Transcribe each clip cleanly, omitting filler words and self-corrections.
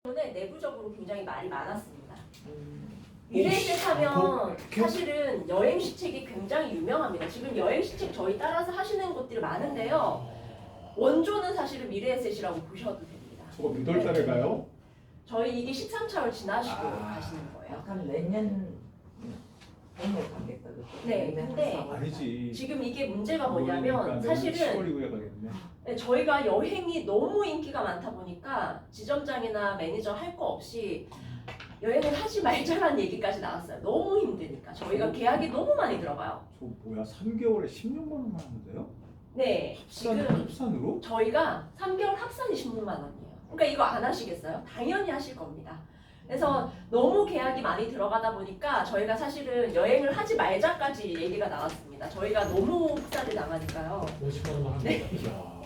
때문에 내부적으로 굉장히 말이 많았습니다. 미래에셋 하면 사실은 여행 시책이 굉장히 유명합니다. 지금 여행 시책 저희 따라서 하시는 곳들이 많은데요. 원조는 사실은 미래에셋이라고 보셔도 됩니다. 저거 몇 월 달에 가요? 저희 이게 13차월 지나시고 가시는 거예요. 약간 내년 봄에 가겠다. 네, 근데 아니지. 지금 이게 문제가 뭐냐면 그러니까 사실은 10월 이후에 가겠네. 네, 저희가 여행이 너무 인기가 많다 보니까 지점장이나 매니저 할 거 없이 여행을 하지 말자라는 얘기까지 나왔어요. 너무 힘드니까. 저희가 계약이 너무 많이 들어가요. 저 뭐야 3개월에 16만 원만 하는데요? 네, 지금 합산으로? 저희가 3개월 합산이 16만 원이에요. 그러니까 이거 안 하시겠어요? 당연히 하실 겁니다. 그래서 너무 계약이 많이 들어가다 보니까 저희가 사실은 여행을 하지 말자까지 얘기가 나왔습니다. 저희가 너무 흡사를 당하니까요. 50만 원만 하면 돼요? 이야.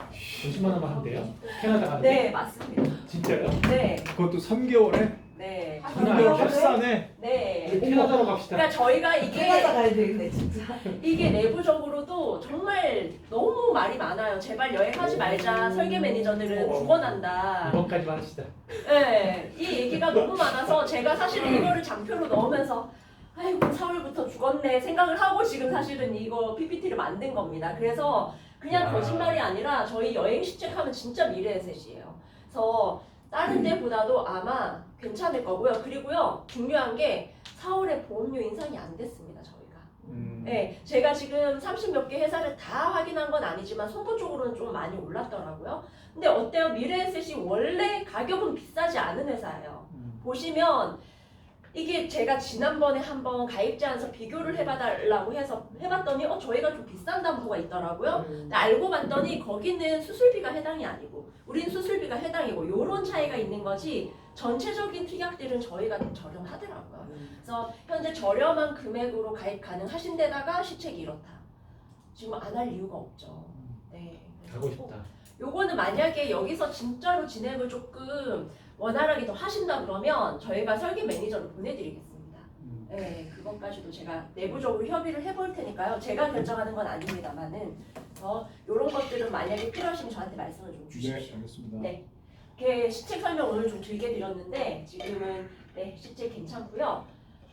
50만 원만 하면 돼요? 캐나다 가는데? 네, 맞습니다. 진짜요? 네, 그것도 3개월에? 네. 장난 3개월 아니죠? 합산에? 네. 우리 캐나다로 갑시다. 그러니까 저희가 캐나다 이게 가야 되겠네 진짜. 내부적으로도 정말 너무 말이 많아요. 제발 여행하지 말자. 설계 매니저들은 죽어난다. 이번까지만 합시다. 네, 이 얘기가 너무 많아서 제가 사실은 이거를 장표로 넣으면서 아이고 4월부터 죽었네 생각을 하고 지금 사실은 이거 PPT를 만든 겁니다. 그래서 그냥 거짓말이 아니라 저희 여행 시책하면 진짜 미래에셋이에요. 그래서 다른 데보다도 아마 괜찮을 거고요. 그리고요 중요한 게 4월에 보험료 인상이 안 됐습니다. 저희가. 네, 제가 지금 30몇 개 회사를 다 확인한 건 아니지만 송도 쪽으로는 좀 많이 올랐더라고요. 근데 어때요? 미래에셋이 원래 가격은 비싸지 않은 회사예요. 보시면 이게 제가 지난번에 한번 가입자한서 비교를 해봐달라고 해서 해봤더니 저희가 좀 비싼 담보가 있더라고요. 근데 알고 봤더니 거기는 수술비가 해당이 아니고 우린 수술비가 해당이고 요런 차이가 있는 거지 전체적인 특약들은 저희가 좀 저렴하더라고요. 그래서 현재 저렴한 금액으로 가입 가능하신 데다가 시책이 이렇다. 지금 안 할 이유가 없죠. 네. 가고 싶다. 요거는 만약에 여기서 진짜로 진행을 조금 원활하게 더 하신다 그러면 저희가 설계 매니저를 보내드리겠습니다. 네, 그것까지도 제가 내부적으로 협의를 해볼 테니까요. 제가 결정하는 건 아닙니다만은 이런 것들은 만약에 필요하시면 저한테 말씀을 좀 네, 주십시오. 알겠습니다. 네. 이렇게 시책 설명 오늘 좀 길게 드렸는데 지금은 네, 시책 괜찮고요.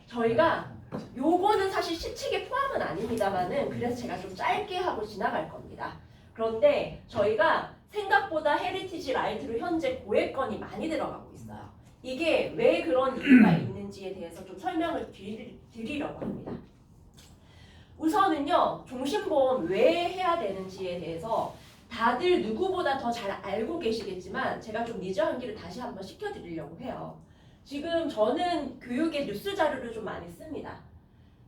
저희가 요거는 사실 시책에 포함은 아닙니다만은 그래서 제가 좀 짧게 하고 지나갈 겁니다. 그런데 저희가 생각보다 헤리티지 라이트로 현재 고액건이 많이 들어가고 있어요. 이게 왜 그런 이유가 있는지에 대해서 좀 설명을 드리려고 합니다. 우선은요, 종신보험 왜 해야 되는지에 대해서 다들 누구보다 더 잘 알고 계시겠지만 제가 좀 미저 한기를 다시 한번 시켜드리려고 해요. 지금 저는 교육의 뉴스 자료를 좀 많이 씁니다.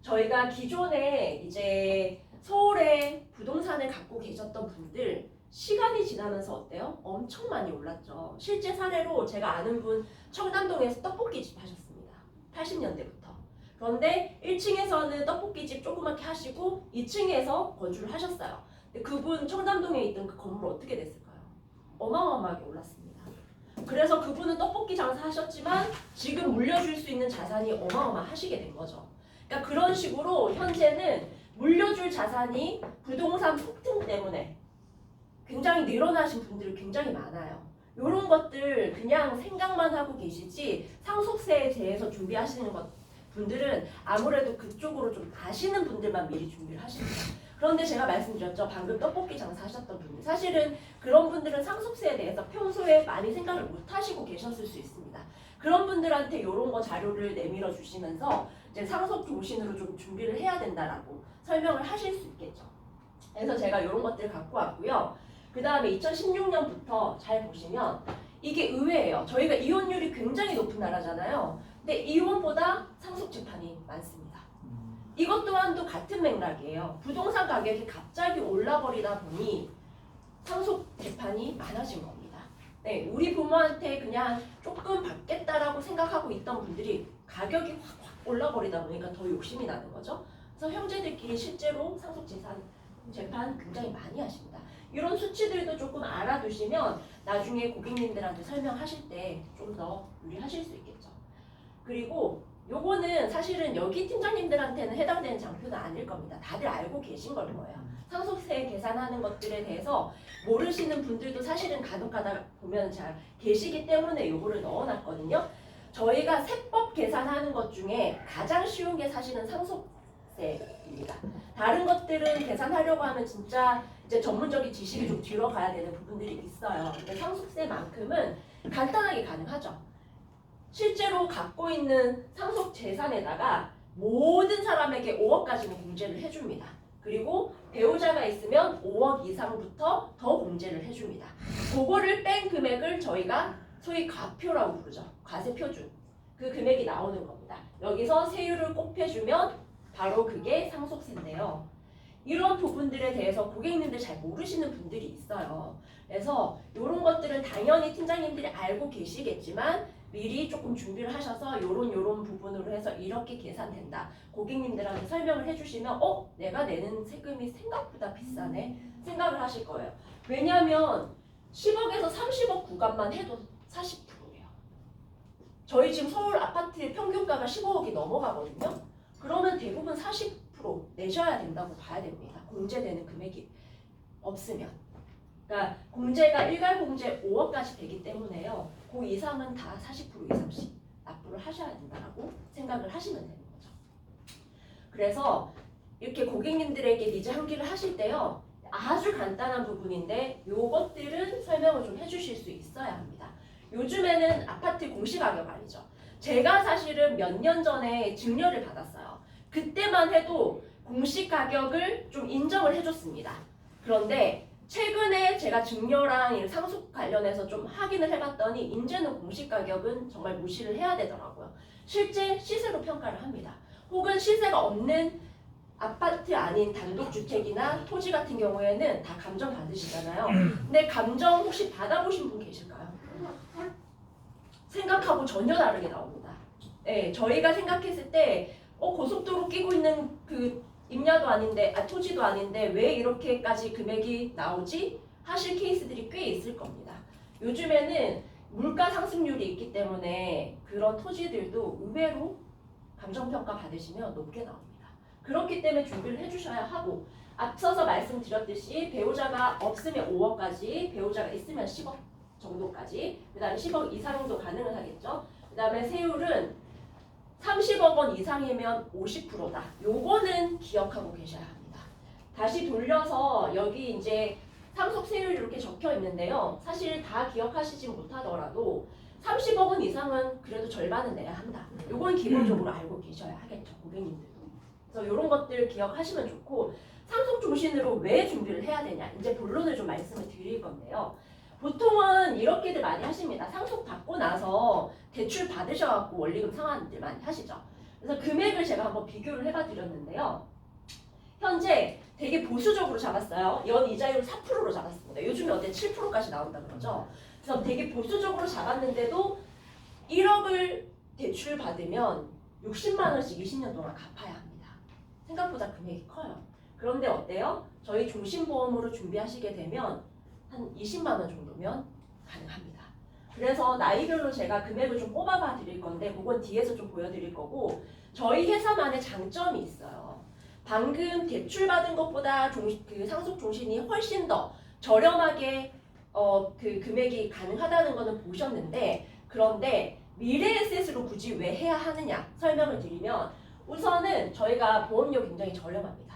저희가 기존에 이제 서울에 부동산을 갖고 계셨던 분들 시간이 지나면서 어때요? 엄청 많이 올랐죠. 실제 사례로 제가 아는 분 청담동에서 떡볶이집 하셨습니다. 80년대부터. 그런데 1층에서는 떡볶이집 조그맣게 하시고 2층에서 거주를 하셨어요. 근데 그분 청담동에 있던 그 건물 어떻게 됐을까요? 어마어마하게 올랐습니다. 그래서 그분은 떡볶이 장사 하셨지만 지금 물려줄 수 있는 자산이 어마어마하시게 된 거죠. 그러니까 그런 식으로 현재는 물려줄 자산이 부동산 폭등 때문에 굉장히 늘어나신 분들이 굉장히 많아요. 이런 것들 그냥 생각만 하고 계시지 상속세에 대해서 준비하시는 분들은 아무래도 그쪽으로 좀 아시는 분들만 미리 준비를 하십니다. 그런데 제가 말씀드렸죠. 방금 떡볶이 장사 하셨던 분들. 사실은 그런 분들은 상속세에 대해서 평소에 많이 생각을 못 하시고 계셨을 수 있습니다. 그런 분들한테 이런 거 자료를 내밀어 주시면서 이제 상속 조신으로 좀 준비를 해야 된다라고 설명을 하실 수 있겠죠. 그래서 제가 이런 것들을 갖고 왔고요. 그 다음에 2016년부터 잘 보시면 이게 의외예요. 저희가 이혼율이 굉장히 높은 나라잖아요. 근데 이혼보다 상속 재판이 많습니다. 이것 또한도 같은 맥락이에요. 부동산 가격이 갑자기 올라버리다 보니 상속 재판이 많아진 겁니다. 네, 우리 부모한테 그냥 조금 받겠다라고 생각하고 있던 분들이 가격이 확 올라버리다 보니까 더 욕심이 나는 거죠. 그래서 형제들끼리 실제로 상속 재판 굉장히 많이 하십니다. 이런 수치들도 조금 알아두시면 나중에 고객님들한테 설명하실 때 좀 더 유리하실 수 있겠죠. 그리고 요거는 사실은 여기 팀장님들한테는 해당되는 장표는 아닐 겁니다. 다들 알고 계신 걸 거예요. 상속세 계산하는 것들에 대해서 모르시는 분들도 사실은 간혹가다 보면 잘 계시기 때문에 요거를 넣어놨거든요. 저희가 세법 계산하는 것 중에 가장 쉬운 게 사실은 상속세입니다. 다른 것들은 계산하려고 하면 진짜 이제 전문적인 지식이 좀 들어가야 되는 부분들이 있어요. 근데 상속세만큼은 간단하게 가능하죠. 실제로 갖고 있는 상속 재산에다가 모든 사람에게 5억까지는 공제를 해줍니다. 그리고 배우자가 있으면 5억 이상부터 더 공제를 해줍니다. 그거를 뺀 금액을 저희가 소위 과표라고 부르죠. 과세표준. 그 금액이 나오는 겁니다. 여기서 세율을 곱해주면 바로 그게 상속세인데요. 이런 부분들에 대해서 고객님들 잘 모르시는 분들이 있어요. 그래서 이런 것들은 당연히 팀장님들이 알고 계시겠지만 미리 조금 준비를 하셔서 요런 부분으로 해서 이렇게 계산된다. 고객님들한테 설명을 해주시면 내가 내는 세금이 생각보다 비싸네 생각을 하실 거예요. 왜냐하면 10억에서 30억 구간만 해도 40%예요. 저희 지금 서울 아파트 평균가가 15억이 넘어가거든요. 그러면 대부분 40% 내셔야 된다고 봐야 됩니다. 공제되는 금액이 없으면. 그러니까 공제가 일괄공제 5억까지 되기 때문에요. 그 이상은 다 40% 이상씩 납부를 하셔야 된다고 생각을 하시면 되는 거죠. 그래서 이렇게 고객님들에게 니즈 환기를 하실 때요. 아주 간단한 부분인데 요것들은 설명을 좀 해주실 수 있어야 합니다. 요즘에는 아파트 공시가격 아니죠. 제가 사실은 몇 년 전에 증여를 받았어요. 그때만 해도 공시가격을 좀 인정을 해줬습니다. 그런데 최근에 제가 증여랑 상속 관련해서 좀 확인을 해봤더니 이제는 공시가격은 정말 무시를 해야 되더라고요. 실제 시세로 평가를 합니다. 혹은 시세가 없는 아파트 아닌 단독주택이나 토지 같은 경우에는 다 감정 받으시잖아요. 근데 감정 혹시 받아보신 분 계실까요? 생각하고 전혀 다르게 나옵니다. 네, 저희가 생각했을 때 고속도로 끼고 있는 그 임야도 아닌데 토지도 아닌데 왜 이렇게까지 금액이 나오지? 하실 케이스들이 꽤 있을 겁니다. 요즘에는 물가 상승률이 있기 때문에 그런 토지들도 의외로 감정평가 받으시면 높게 나옵니다. 그렇기 때문에 준비를 해주셔야 하고 앞서서 말씀드렸듯이 배우자가 없으면 5억까지 배우자가 있으면 10억 정도까지 그 다음에 10억 이상도 가능은 하겠죠. 그 다음에 세율은 30억 원 이상이면 50%다. 요거는 기억하고 계셔야 합니다. 다시 돌려서 여기 이제 상속세율이 이렇게 적혀 있는데요. 사실 다 기억하시지 못하더라도 30억 원 이상은 그래도 절반은 내야 한다. 요건 기본적으로 알고 계셔야 하겠죠. 고객님들도. 그래서 이런 것들 기억하시면 좋고 상속종신으로 왜 준비를 해야 되냐. 이제 본론을 좀 말씀을 드릴 건데요. 보통은 이렇게들 많이 하십니다. 상속 받고 나서 대출 받으셔갖고 원리금 상환들 많이 하시죠. 그래서 금액을 제가 한번 비교를 해봐 드렸는데요. 현재 되게 보수적으로 잡았어요. 연 이자율 4%로 잡았습니다. 요즘에 어때 7%까지 나온다 그러죠. 그래서 되게 보수적으로 잡았는데도 1억을 대출 받으면 60만 원씩 20년 동안 갚아야 합니다. 생각보다 금액이 커요. 그런데 어때요? 저희 종신보험으로 준비하시게 되면 한 20만 원 정도면 가능합니다. 그래서 나이별로 제가 금액을 좀 뽑아봐 드릴 건데 그건 뒤에서 좀 보여드릴 거고 저희 회사만의 장점이 있어요. 방금 대출 받은 것보다 그 상속 종신이 훨씬 더 저렴하게 그 금액이 가능하다는 거는 보셨는데 그런데 미래에셋으로 굳이 왜 해야 하느냐 설명을 드리면 우선은 저희가 보험료 굉장히 저렴합니다.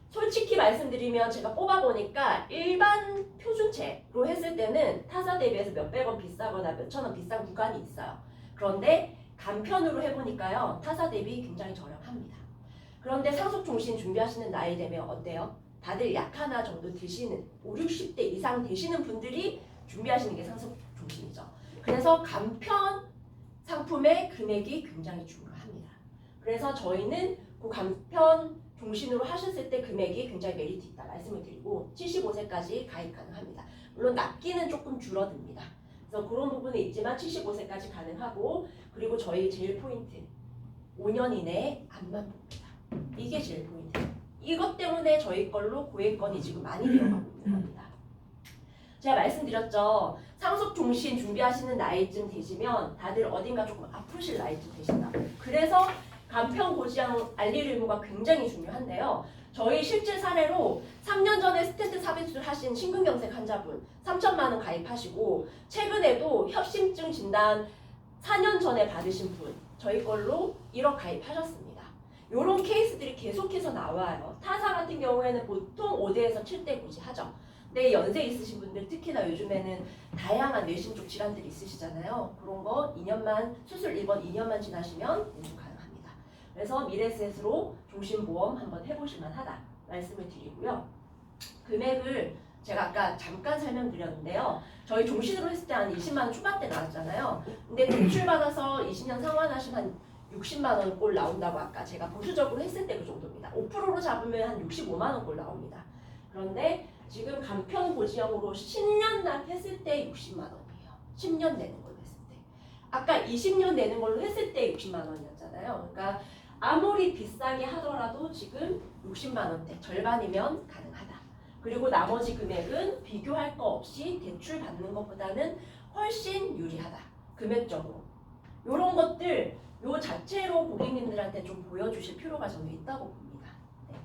솔직히 말씀드리면 제가 뽑아보니까 일반 표준체로 했을 때는 타사 대비해서 몇백 원 비싸거나 몇천 원 비싼 구간이 있어요. 그런데 간편으로 해보니까요. 타사 대비 굉장히 저렴합니다. 그런데 상속종신 준비하시는 나이 되면 어때요? 다들 약 하나 정도 드시는 5, 60대 이상 되시는 분들이 준비하시는 게 상속종신이죠. 그래서 간편 상품의 금액이 굉장히 중요합니다. 그래서 저희는 그 간편 종신으로 하셨을 때 금액이 굉장히 메리트 있다 말씀을 드리고 75세까지 가입 가능합니다. 물론 납기는 조금 줄어듭니다. 그래서 그런 부분이 있지만 75세까지 가능하고 그리고 저희 제일 포인트 5년 이내에 암만 봅니다. 이게 제일 포인트예요. 이것 때문에 저희 걸로 고액건이 지금 많이 들어가고 있는 겁니다. 제가 말씀드렸죠. 상속 종신 준비하시는 나이쯤 되시면 다들 어딘가 조금 아프실 나이쯤 되신다. 그래서 간편 고지혈 알릴 의무가 굉장히 중요한데요. 저희 실제 사례로 3년 전에 스텐트 삽입술 하신 심근경색 환자분 3천만 원 가입하시고 최근에도 협심증 진단 4년 전에 받으신 분 저희 걸로 1억 가입하셨습니다. 이런 케이스들이 계속해서 나와요. 타사 같은 경우에는 보통 5대에서 7대 고지하죠. 근데 연세 있으신 분들 특히나 요즘에는 다양한 뇌심 쪽 질환들이 있으시잖아요. 그런 거 2년만 수술 1번 2년만 지나시면 연수 가능합니다. 그래서 미래셋으로 종신보험 한번 해보실 만하다 말씀을 드리고요. 금액을 제가 아까 잠깐 설명드렸는데요. 저희 종신으로 했을 때 한 20만 원 초반대 나왔잖아요. 근데 대출받아서 20년 상환하시면 한 60만 원 꼴 나온다고 아까 제가 보수적으로 했을 때 그 정도입니다. 5%로 잡으면 한 65만 원 꼴 나옵니다. 그런데 지금 간편 고지형으로 10년 납 했을 때 60만 원이에요. 10년 내는 걸로 했을 때. 아까 20년 내는 걸로 했을 때 60만 원이었잖아요. 그러니까 아무리 비싸게 하더라도 지금 60만 원대 절반이면 가능하다. 그리고 나머지 금액은 비교할 거 없이 대출 받는 것보다는 훨씬 유리하다. 금액적으로. 이런 것들 요 자체로 고객님들한테 좀 보여주실 필요가 저는 있다고 봅니다. 네.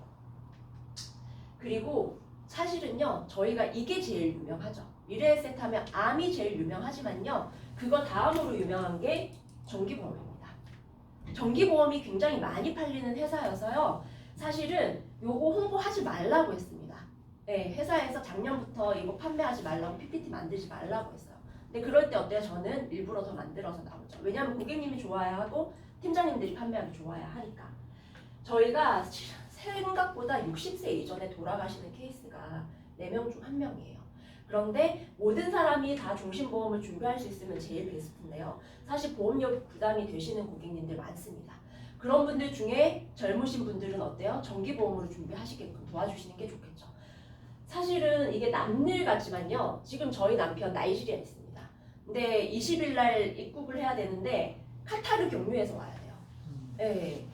그리고 사실은요, 저희가 이게 제일 유명하죠. 미래에셋 하면 암이 제일 유명하지만요, 그거 다음으로 유명한 게 정기보험입니다. 정기보험이 굉장히 많이 팔리는 회사여서요, 사실은 요거 홍보하지 말라고 했습니다. 네, 회사에서 작년부터 이거 판매하지 말라고 PPT 만들지 말라고 했어요. 근데 그럴 때 어때요? 저는 일부러 더 만들어서 나오죠. 왜냐하면 고객님이 좋아야 하고 팀장님들이 판매하기 좋아야 하니까. 저희가 생각보다 60세 이전에 돌아가시는 케이스가 4명 중 1명이에요. 그런데 모든 사람이 다 종신보험을 준비할 수 있으면 제일 베스트인데요. 사실 보험료 부담이 되시는 고객님들 많습니다. 그런 분들 중에 젊으신 분들은 어때요? 정기보험으로 준비하시게끔 도와주시는 게 좋겠죠. 사실은 이게 남일 같지만요. 지금 저희 남편 나이지리아에 있습니다. 근데 20일 날 입국을 해야 되는데 카타르 경유해서 와야 돼요. 네.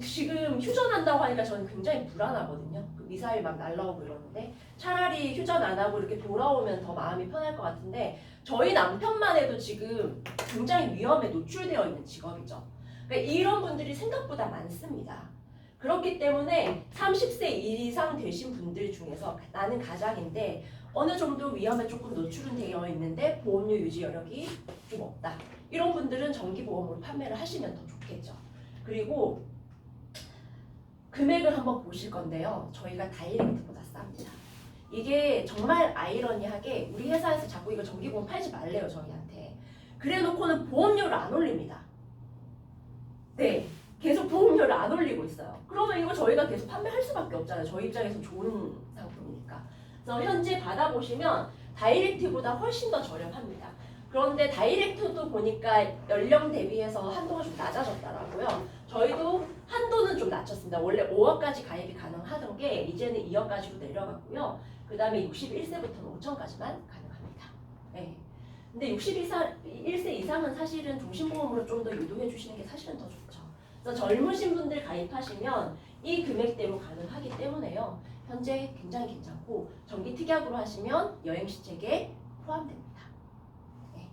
지금 휴전한다고 하니까 저는 굉장히 불안하거든요. 그 미사일 막 날라오고 이러는데 차라리 휴전 안 하고 이렇게 돌아오면 더 마음이 편할 것 같은데 저희 남편만 해도 지금 굉장히 위험에 노출되어 있는 직업이죠. 그러니까 이런 분들이 생각보다 많습니다. 그렇기 때문에 30세 이상 되신 분들 중에서 나는 가장인데 어느 정도 위험에 조금 노출은 되어 있는데 보험료 유지 여력이 좀 없다. 이런 분들은 정기보험으로 판매를 하시면 더 좋겠죠. 그리고 금액을 한번 보실 건데요. 저희가 다이렉트보다 쌉니다. 이게 정말 아이러니하게 우리 회사에서 자꾸 이거 정기보험 팔지 말래요, 저희한테. 그래놓고는 보험료를 안 올립니다. 네, 계속 보험료를 안 올리고 있어요. 그러면 이거 저희가 계속 판매할 수밖에 없잖아요. 저희 입장에서 좋은 상품이니까. 그래서 현재 받아보시면 다이렉트보다 훨씬 더 저렴합니다. 그런데 다이렉트도 보니까 연령 대비해서 한도가 좀 낮아졌더라고요. 저희도 한도는 좀 낮췄습니다. 원래 5억까지 가입이 가능하던 게 이제는 2억까지로 내려갔고요. 그 다음에 61세부터는 5천까지만 가능합니다. 네. 근데 61세 이상은 사실은 종신보험으로 좀 더 유도해 주시는 게 사실은 더 좋죠. 그래서 젊으신 분들 가입하시면 이 금액대로 가능하기 때문에요. 현재 굉장히 괜찮고 정기 특약으로 하시면 여행시책에 포함됩니다. 네.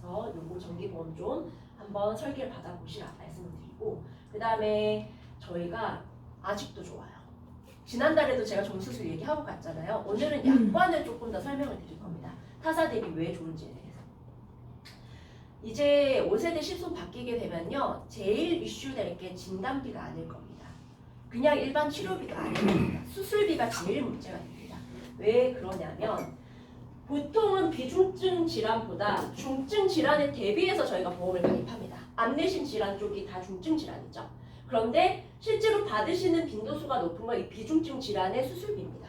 그래서 요거 정기보험 좀 한번 설계를 받아보시라 말씀을 드리고 그 다음에 저희가 아직도 좋아요. 지난달에도 제가 종수술 얘기하고 갔잖아요. 오늘은 약관을 조금 더 설명을 드릴 겁니다. 타사 대비 왜 좋은지에 대해서. 이제 5세대 실손 바뀌게 되면요. 제일 이슈될 게 진단비가 아닐 겁니다. 그냥 일반 치료비도 아닐 겁니다. 수술비가 제일 문제가 됩니다. 왜 그러냐면 보통은 비중증 질환보다 중증 질환에 대비해서 저희가 보험을 가입합니다. 암내심 질환 쪽이 다 중증 질환이죠. 그런데 실제로 받으시는 빈도수가 높은 건 이 비중증 질환의 수술비입니다.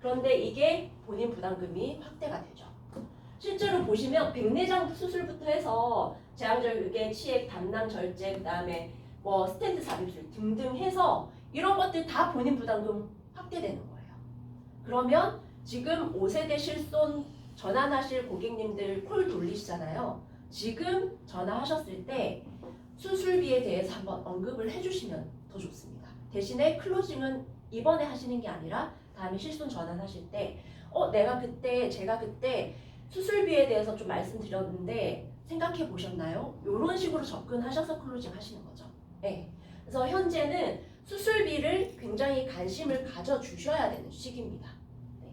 그런데 이게 본인 부담금이 확대가 되죠. 실제로 보시면 백내장 수술부터 해서 제왕절개, 치액, 담낭 절제, 그 다음에 뭐 스텐트 삽입술 등등 해서 이런 것들 다 본인 부담금 확대되는 거예요. 그러면 지금 5세대 실손 전환하실 고객님들 콜 돌리시잖아요. 지금 전화하셨을 때 수술비에 대해서 한번 언급을 해주시면 더 좋습니다. 대신에 클로징은 이번에 하시는 게 아니라 다음에 실손 전환하실 때 제가 그때 수술비에 대해서 좀 말씀드렸는데 생각해 보셨나요? 이런 식으로 접근하셔서 클로징 하시는 거죠. 네. 그래서 현재는 수술비를 굉장히 관심을 가져주셔야 되는 시기입니다. 네.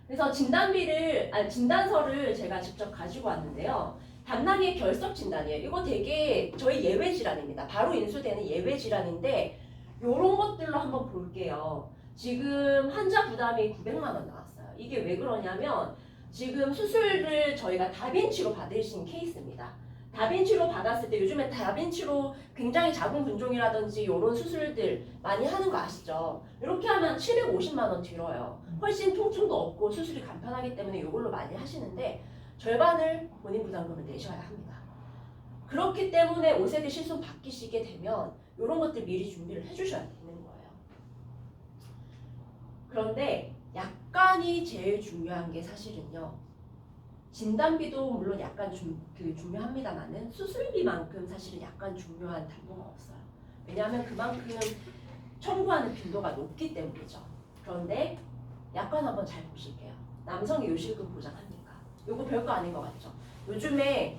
그래서 진단서를 제가 직접 가지고 왔는데요. 담낭의 결석 진단이에요. 이거 되게 저희 예외 질환입니다. 바로 인수되는 예외 질환인데 이런 것들로 한번 볼게요. 지금 환자 부담이 900만 원 나왔어요. 이게 왜 그러냐면 지금 수술을 저희가 다빈치로 받으신 케이스입니다. 다빈치로 받았을 때 요즘에 다빈치로 굉장히 자궁 분종이라든지 이런 수술들 많이 하는 거 아시죠? 이렇게 하면 750만 원 들어요. 훨씬 통증도 없고 수술이 간편하기 때문에 이걸로 많이 하시는데 절반을 본인 부담금을 내셔야 합니다. 그렇기 때문에 5세대 실손 바뀌시게 되면 이런 것들 미리 준비를 해주셔야 되는 거예요. 그런데 약간이 제일 중요한 게 사실은요. 진단비도 물론 약간 중요합니다만은 수술비만큼 사실은 약간 중요한 담보가 없어요. 왜냐하면 그만큼 청구하는 빈도가 높기 때문이죠. 그런데 약관 한번 잘 보실게요. 남성의 요실금 보장합니까? 요거 별거 아닌 것 같죠? 요즘에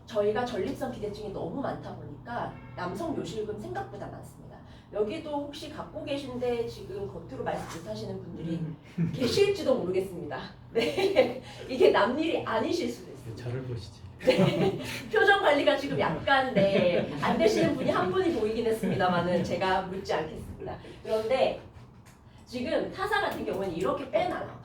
저희가 전립선 기대증이 너무 많다 보니까 남성 요실금 생각보다 많습니다. 여기도 혹시 갖고 계신데 지금 겉으로 말씀 못 하시는 분들이 계실지도 모르겠습니다. 네, 이게 남일이 아니실 수도 있어요. 저를 보시지. 네, 표정 관리가 지금 약간 안 되시는 분이 한 분이 보이긴 했습니다만은 제가 묻지 않겠습니다. 그런데 지금 타사 같은 경우는 이렇게 빼놔요.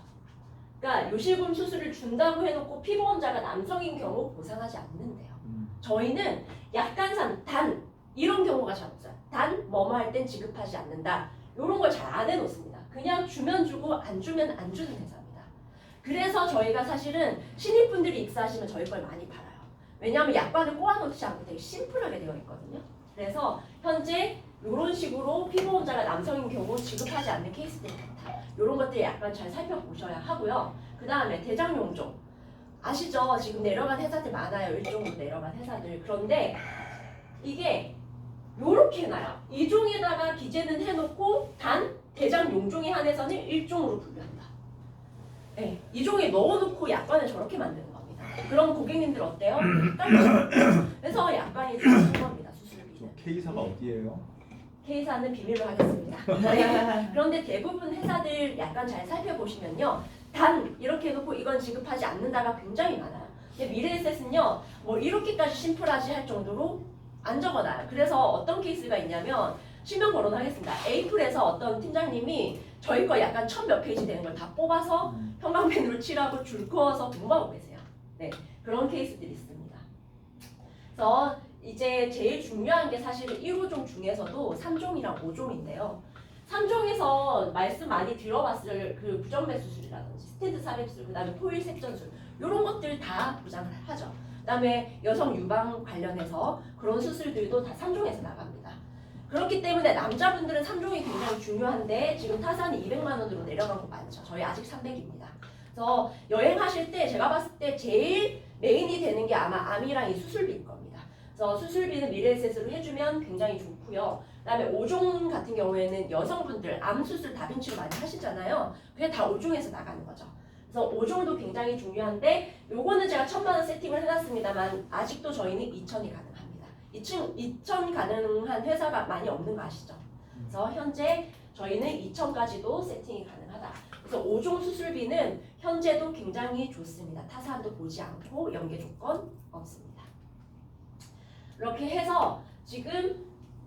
그러니까 요실금 수술을 준다고 해놓고 피보험자가 남성인 경우 보상하지 않는데요. 저희는 약간산 단 이런 경우가 잘 없어요. 단 뭐뭐 할 땐 지급하지 않는다. 이런 걸 잘 안 해놓습니다. 그냥 주면 주고 안 주면 안 주는 회사입니다. 그래서 저희가 사실은 신입분들이 입사하시면 저희 걸 많이 팔아요. 왜냐하면 약관을 꼬아놓지 않고 되게 심플하게 되어 있거든요. 그래서 현재 이런 식으로 피보험자가 남성인 경우 지급하지 않는 케이스들이 많다. 이런 것들 약간 잘 살펴보셔야 하고요. 그 다음에 대장용종. 아시죠? 지금 내려간 회사들 많아요. 1종으로 내려간 회사들. 그런데 이게 요렇게 해놔요. 2종에다가 기재는 해놓고 단 대장 용종에 한해서는 1종으로 분류한다. 네, 2종에 넣어놓고 약관을 저렇게 만드는 겁니다. 그럼 고객님들 어때요? 그래서 약관이 좋은 겁니다. 수술비는. K사가 어디예요? K사는 비밀로 하겠습니다. 네. 그런데 대부분 회사들 약간 잘 살펴보시면요. 단 이렇게 해놓고 이건 지급하지 않는다가 굉장히 많아요. 근데 미래에셋은요. 뭐 이렇게까지 심플하지 할 정도로 안 적어놔요. 그래서 어떤 케이스가 있냐면 실명 거론하겠습니다. 에이플에서 어떤 팀장님이 저희 거 약간 1000몇 페이지 되는 걸 다 뽑아서 형광펜으로 칠하고 줄 그어서 공부하고 계세요. 네, 그런 케이스들이 있습니다. 그래서 이제 제일 중요한 게 사실은 1호종 중에서도 3종이랑 5종인데요. 3종에서 말씀 많이 들어봤을 그 부정맥 수술이라든지 스텐트 삽입술, 그 다음에 토일 색전술 이런 것들 다 보장을 하죠. 그 다음에 여성 유방 관련해서 그런 수술들도 다 3종에서 나갑니다. 그렇기 때문에 남자분들은 3종이 굉장히 중요한데 지금 타산이 200만 원으로 내려간 거 많죠. 저희 아직 300입니다. 그래서 여행하실 때 제가 봤을 때 제일 메인이 되는 게 아마 암이랑 이 수술비일 겁니다. 그래서 수술비는 미래에셋으로 해주면 굉장히 좋고요. 그 다음에 5종 같은 경우에는 여성분들 암 수술 다빈치로 많이 하시잖아요. 그게 다 5종에서 나가는 거죠. 그래서 5종도 굉장히 중요한데 요거는 제가 1000만 원 세팅을 해놨습니다만 아직도 저희는 2000이 가능합니다. 2000 가능한 회사가 많이 없는 거 아시죠? 그래서 현재 저희는 2000까지도 세팅이 가능하다. 그래서 5종 수술비는 현재도 굉장히 좋습니다. 타사한도 보지 않고 연계 조건 없습니다. 이렇게 해서 지금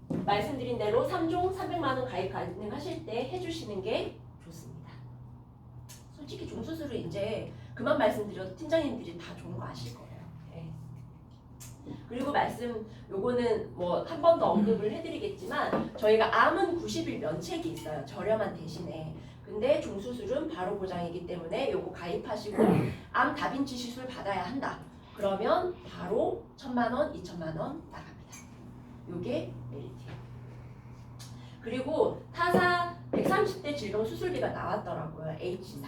말씀드린 대로 3종 300만 원 가입 가능하실 때 해주시는 게 좋습니다. 솔직히 종수술을 이제 그만 말씀드려도 팀장님들이 다 좋은 거 아실 거예요. 네. 그리고 요거는 뭐 한 번 더 언급을 해드리겠지만 저희가 암은 90일 면책이 있어요. 저렴한 대신에. 근데 종수술은 바로 보장이기 때문에 요거 가입하시고 암 다빈치 시술 받아야 한다. 그러면 바로 1000만 원, 2000만 원 나갑니다. 요게 메리트예요. 그리고 타사 130대 질병 수술비가 나왔더라고요. H사.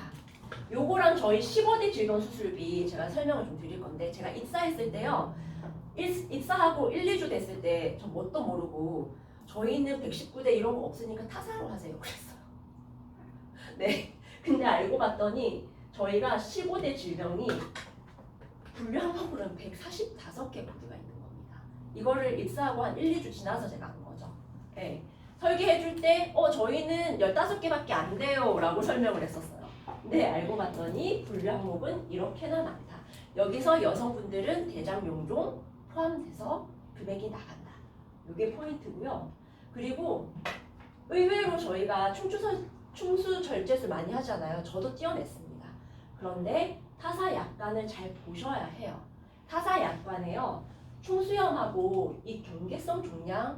요거랑 저희 15대 질병 수술비 제가 설명을 좀 드릴 건데 제가 입사했을 때요. 입사하고 1, 2주 됐을 때 전 뭣도 모르고 저희는 119대 이런 거 없으니까 타사로 하세요. 그랬어요. 네. 근데 알고 봤더니 저희가 15대 질병이 분류항목으로는 145개 코드가 있는 겁니다. 이거를 입사하고 한 1, 2주 지나서 제가 안 거죠. 네. 설계해줄 때 저희는 15개밖에 안 돼요 라고 설명을 했었어요. 근데 알고 봤더니 분류항목은 이렇게나 많다. 여기서 여성분들은 대장용종 포함돼서 금액이 나간다. 이게 포인트고요. 그리고 의외로 저희가 충수 절제술 많이 하잖아요. 저도 띄어냈습니다. 그런데 타사 약관을 잘 보셔야 해요. 타사 약관에요. 충수염하고 이 경계성 종양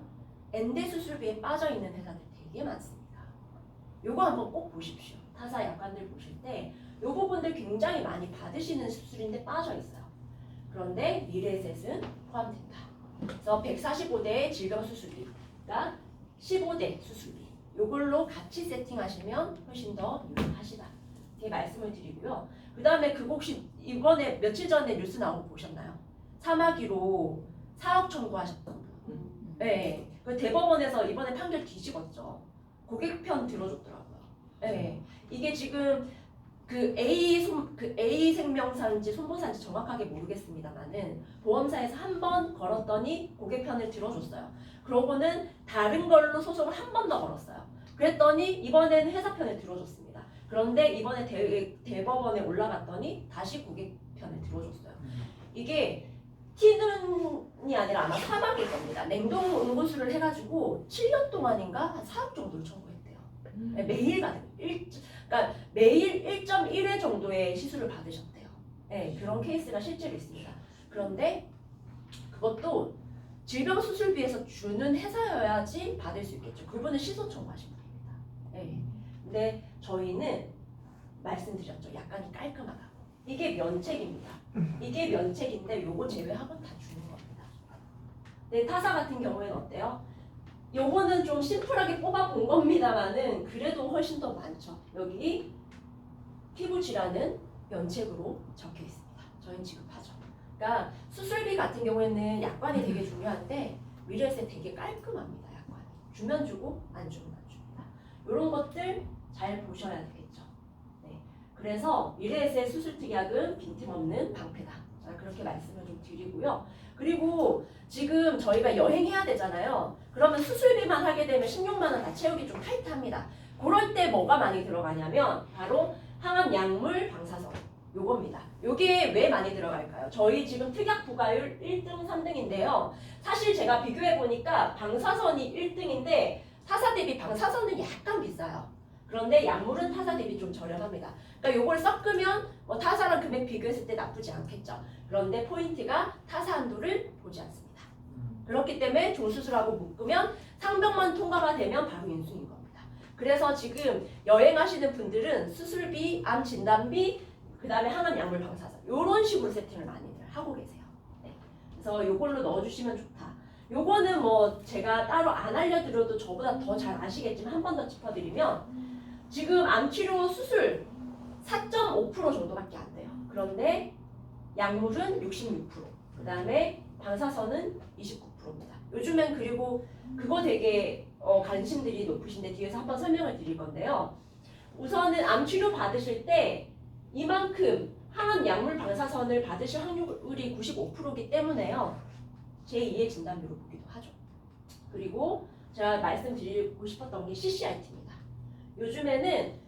엔대 수술비에 빠져 있는 회사들 되게 많습니다. 요거 한번 꼭 보십시오. 타사 약관들 보실 때 요 부분들 굉장히 많이 받으시는 수술인데 빠져 있어요. 그런데 미래에셋은 포함된다. 그래서 145대의 질병 수술비가 15대 수술비. 요걸로 같이 세팅하시면 훨씬 더 유용하시다. 이렇게 말씀을 드리고요. 그 다음에 그 혹시 이번에 며칠 전에 뉴스 나온 거 보셨나요? 사마귀로 4억 청구하셨던 분. 네. 그 대법원에서 이번에 판결 뒤집었죠. 고객편 들어줬더라고요. 네. 이게 지금 그 A 생명사인지 손보사인지 정확하게 모르겠습니다만은 보험사에서 한 번 걸었더니 고객편을 들어줬어요. 그러고는 다른 걸로 소송을 한 번 더 걸었어요. 그랬더니 이번에는 회사편을 들어줬습니다. 그런데 이번에 대법원에 올라갔더니 다시 고객편을 들어줬어요. 이게 T눈이 아니라 아마 사막일 겁니다. 냉동 응고수를 해가지고 7년 동안인가 한 4억 정도를 청구했대요. 매일 그러니까 매일 1.1회 정도의 시술을 받으셨대요. 네, 그런 케이스가 실제로 있습니다. 그런데 그것도 질병 수술비에서 주는 회사여야지 받을 수 있겠죠. 그분은 시소 청구하신 분입니다. 네. 근데 저희는 말씀드렸죠. 약간이 깔끔하다고. 이게 면책입니다. 이게 면책인데 요거 제외하고는 다 주는 겁니다. 네, 타사 같은 경우에는 어때요? 요거는 좀 심플하게 뽑아본 겁니다만은 그래도 훨씬 더 많죠. 여기 피부 질환은 면책으로 적혀 있습니다. 저희는 지급하죠. 그러니까 수술비 같은 경우에는 약관이 되게 중요한데 미래에셋 되게 깔끔합니다. 약관이. 주면 주고 안 주면 안 줍니다. 이런 것들 잘 보셔야 되겠죠. 네. 그래서 미래에셋 수술특약은 빈틈없는 방패다. 그렇게 말씀을 좀 드리고요. 그리고 지금 저희가 여행해야 되잖아요. 그러면 수술비만 하게 되면 16만 원 다 채우기 좀 타이트합니다. 그럴 때 뭐가 많이 들어가냐면 바로 항암 약물 방사선 요겁니다. 요게 왜 많이 들어갈까요? 저희 지금 특약 부가율 1등, 3등인데요. 사실 제가 비교해 보니까 방사선이 1등인데 타사 대비 방사선은 약간 비싸요. 그런데 약물은 타사 대비 좀 저렴합니다. 그러니까 요걸 섞으면 뭐 타사랑 금액 비교했을 때 나쁘지 않겠죠. 그런데 포인트가 타사 한도를 보지 않습니다. 그렇기 때문에 종수술하고 묶으면 상병만 통과가 되면 바로 인수인 겁니다. 그래서 지금 여행하시는 분들은 수술비, 암 진단비, 그 다음에 항암 약물 방사선 이런 식으로 세팅을 많이들 하고 계세요. 네. 그래서 요걸로 넣어주시면 좋다. 요거는 뭐 제가 따로 안 알려드려도 저보다 더 잘 아시겠지만 한 번 더 짚어드리면 지금 암치료 수술 4.5% 정도밖에 안 돼요. 그런데 약물은 66%, 그 다음에 방사선은 29%입니다. 요즘엔 그리고 그거 되게 관심들이 높으신데 뒤에서 한번 설명을 드릴 건데요. 우선은 암치료 받으실 때 이만큼 항암 약물 방사선을 받으실 확률이 95%이기 때문에요. 제2의 진단비로 보기도 하죠. 그리고 제가 말씀드리고 싶었던 게 CCRT입니다. 요즘에는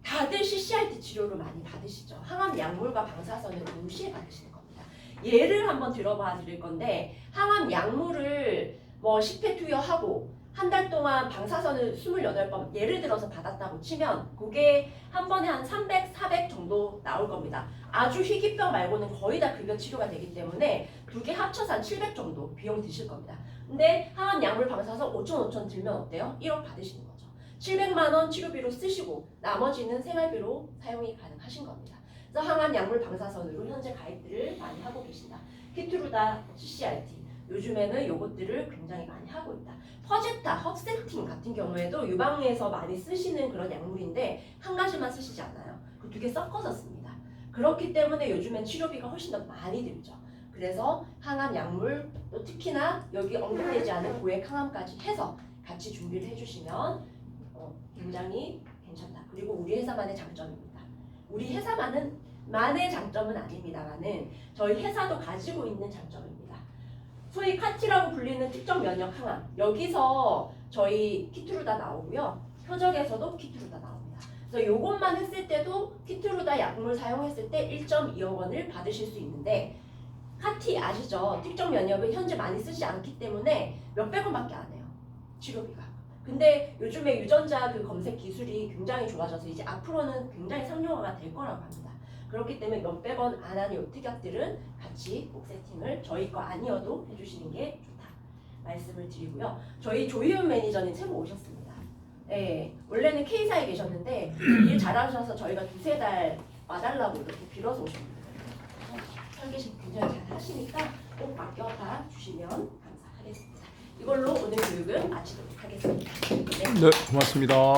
다들 CCRT 치료를 많이 받으시죠. 항암 약물과 방사선을 동시에 받으시는 겁니다. 예를 한번 들어봐 드릴 건데 항암 약물을 뭐 10회 투여하고 한 달 동안 방사선을 28번 예를 들어서 받았다고 치면 그게 한 번에 한 300, 400 정도 나올 겁니다. 아주 희귀병 말고는 거의 다 급여 치료가 되기 때문에 두 개 합쳐서 한 700 정도 비용 드실 겁니다. 근데 항암 약물 방사선 5천 들면 어때요? 1억 받으시는 거죠. 700만 원 치료비로 쓰시고 나머지는 생활비로 사용이 가능하신 겁니다. 그래서 항암 약물 방사선으로 현재 가입들을 많이 하고 계신다. 키트루다, CCRT 요즘에는 요것들을 굉장히 많이 하고 있다. 퍼제타, 헙세틴 같은 경우에도 유방에서 많이 쓰시는 그런 약물인데 한 가지만 쓰시지 않아요. 그 두 개 섞어서 씁니다. 그렇기 때문에 요즘엔 치료비가 훨씬 더 많이 들죠. 그래서 항암 약물 또 특히나 여기 언급되지 않은 고액 항암까지 해서 같이 준비를 해주시면 굉장히 괜찮다. 그리고 우리 회사만의 장점입니다. 우리 회사만의 장점은 아닙니다만은 저희 회사도 가지고 있는 장점입니다. 소위 카티라고 불리는 특정 면역 항암, 여기서 저희 키트루다 나오고요. 표적에서도 키트루다 나옵니다. 그래서 이것만 했을 때도 키트루다 약물 사용했을 때 1.2억 원을 받으실 수 있는데, 카티 아시죠? 특정 면역을 현재 많이 쓰지 않기 때문에 몇백 원밖에 안 해요. 치료비가. 근데 요즘에 유전자 그 검색 기술이 굉장히 좋아져서 이제 앞으로는 굉장히 상용화가 될 거라고 합니다. 그렇기 때문에 몇백 원 안 하는 요 특약들은 같이 꼭 세팅을 저희 거 아니어도 해주시는 게 좋다 말씀을 드리고요. 저희 조희은 매니저님 새로 오셨습니다. 네, 원래는 K사에 계셨는데 일 잘하셔서 저희가 2-3달 와달라고 이렇게 빌어서 오셨습니다. 설계시 굉장히 잘 하시니까 꼭 맡겨봐 주시면 감사하겠습니다. 이걸로 오늘 교육은 마치도록 하겠습니다. 네. 네, 고맙습니다.